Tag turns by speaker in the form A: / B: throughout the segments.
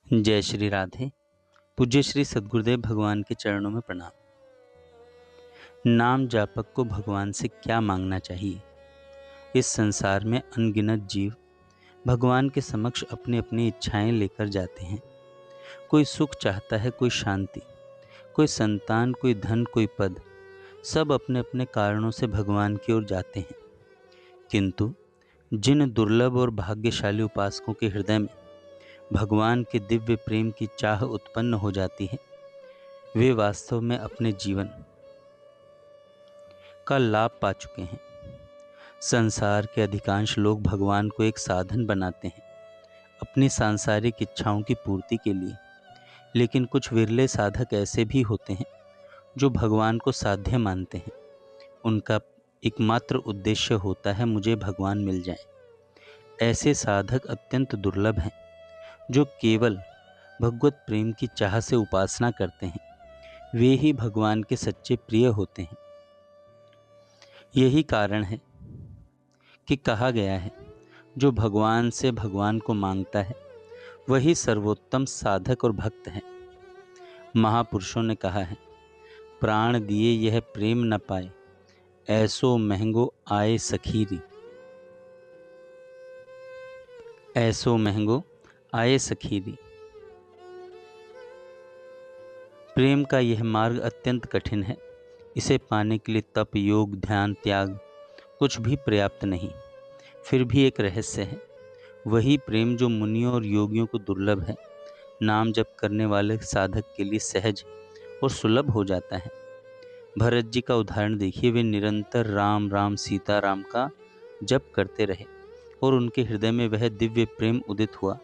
A: जय श्री राधे। पूज्य श्री सद्गुरुदेव भगवान के चरणों में प्रणाम। नाम जापक को भगवान से क्या मांगना चाहिए। इस संसार में अनगिनत जीव भगवान के समक्ष अपनी अपनी इच्छाएं लेकर जाते हैं। कोई सुख चाहता है, कोई शांति, कोई संतान, कोई धन, कोई पद। सब अपने अपने कारणों से भगवान की ओर जाते हैं। किंतु जिन दुर्लभ और भाग्यशाली उपासकों के हृदय में भगवान के दिव्य प्रेम की चाह उत्पन्न हो जाती है, वे वास्तव में अपने जीवन का लाभ पा चुके हैं। संसार के अधिकांश लोग भगवान को एक साधन बनाते हैं अपनी सांसारिक इच्छाओं की पूर्ति के लिए, लेकिन कुछ विरले साधक ऐसे भी होते हैं जो भगवान को साध्य मानते हैं। उनका एकमात्र उद्देश्य होता है मुझे भगवान मिल जाए। ऐसे साधक अत्यंत दुर्लभ हैं जो केवल भगवत प्रेम की चाह से उपासना करते हैं। वे ही भगवान के सच्चे प्रिय होते हैं। यही कारण है कि कहा गया है, जो भगवान से भगवान को मांगता है वही सर्वोत्तम साधक और भक्त है। महापुरुषों ने कहा है, प्राण दिए यह प्रेम न पाए, ऐसो महंगो आए सखीरी। ऐसो महंगो आए सखीरी। प्रेम का यह मार्ग अत्यंत कठिन है। इसे पाने के लिए तप, योग, ध्यान, त्याग कुछ भी पर्याप्त नहीं। फिर भी एक रहस्य है, वही प्रेम जो मुनियों और योगियों को दुर्लभ है, नाम जप करने वाले साधक के लिए सहज और सुलभ हो जाता है। भरत जी का उदाहरण देखिए। वे निरंतर राम राम सीता राम का जप करते रहे और उनके हृदय में वह दिव्य प्रेम उदित हुआ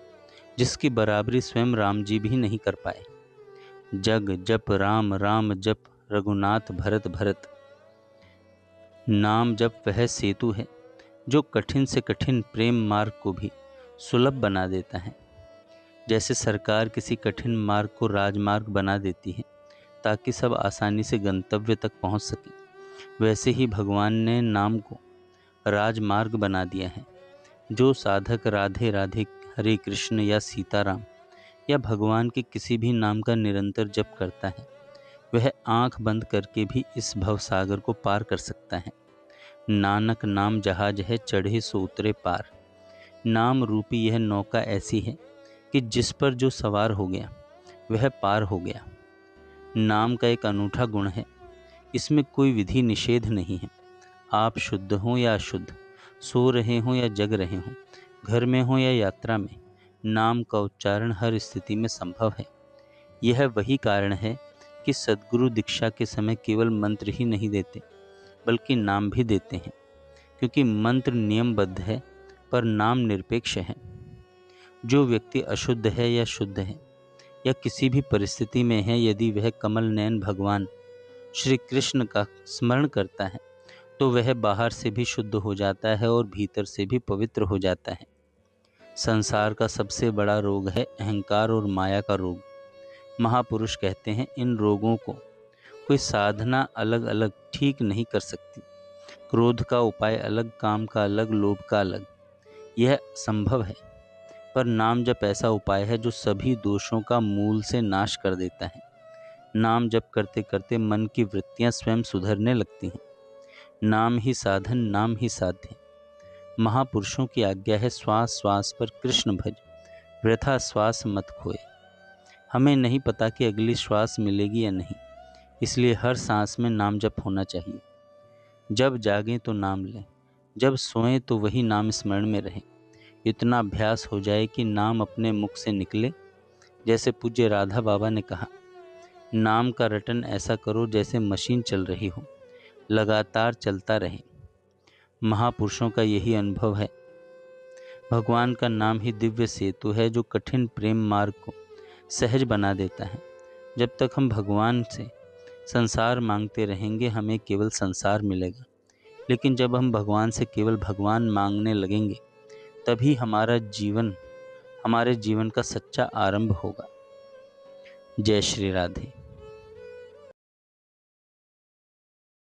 A: जिसकी बराबरी स्वयं राम जी भी नहीं कर पाए। जग जप राम राम जप रघुनाथ भरत भरत। नाम जप वह सेतु है जो कठिन से कठिन प्रेम मार्ग को भी सुलभ बना देता है। जैसे सरकार किसी कठिन मार्ग को राजमार्ग बना देती है ताकि सब आसानी से गंतव्य तक पहुंच सके, वैसे ही भगवान ने नाम को राजमार्ग बना दिया है। जो साधक राधे राधे, हरे कृष्ण या सीताराम या भगवान के किसी भी नाम का निरंतर जप करता है, वह आंख बंद करके भी इस भवसागर को पार कर सकता है। नानक नाम जहाज है, चढ़े सो उतरे पार। नाम रूपी यह नौका ऐसी है कि जिस पर जो सवार हो गया वह पार हो गया। नाम का एक अनूठा गुण है, इसमें कोई विधि निषेध नहीं है। आप शुद्ध हों या अशुद्ध, सो रहे हों या जग रहे हों, घर में हों या यात्रा में, नाम का उच्चारण हर स्थिति में संभव है। यह वही कारण है कि सद्गुरु दीक्षा के समय केवल मंत्र ही नहीं देते बल्कि नाम भी देते हैं, क्योंकि मंत्र नियमबद्ध है पर नाम निरपेक्ष है। जो व्यक्ति अशुद्ध है या शुद्ध है या किसी भी परिस्थिति में है, यदि वह कमल नयन भगवान श्री कृष्ण का स्मरण करता है तो वह बाहर से भी शुद्ध हो जाता है और भीतर से भी पवित्र हो जाता है। संसार का सबसे बड़ा रोग है अहंकार और माया का रोग। महापुरुष कहते हैं, इन रोगों को कोई साधना अलग अलग ठीक नहीं कर सकती। क्रोध का उपाय अलग, काम का अलग, लोभ का अलग, यह संभव है। पर नाम जप ऐसा उपाय है जो सभी दोषों का मूल से नाश कर देता है। नाम जप करते करते मन की वृत्तियां स्वयं सुधरने लगती हैं। नाम ही साधन, नाम ही साध्य। महापुरुषों की आज्ञा है, श्वास श्वास पर कृष्ण भज, वृथा श्वास मत खोए। हमें नहीं पता कि अगली श्वास मिलेगी या नहीं, इसलिए हर सांस में नाम जप होना चाहिए। जब जागें तो नाम लें, जब सोएं तो वही नाम स्मरण में रहे। इतना अभ्यास हो जाए कि नाम अपने मुख से निकले। जैसे पूज्य राधा बाबा ने कहा, नाम का रटन ऐसा करो जैसे मशीन चल रही हो, लगातार चलता रहे। महापुरुषों का यही अनुभव है। भगवान का नाम ही दिव्य सेतु है जो कठिन प्रेम मार्ग को सहज बना देता है। जब तक हम भगवान से संसार मांगते रहेंगे, हमें केवल संसार मिलेगा। लेकिन जब हम भगवान से केवल भगवान मांगने लगेंगे, तभी हमारे जीवन का सच्चा आरंभ होगा। जय श्री राधे।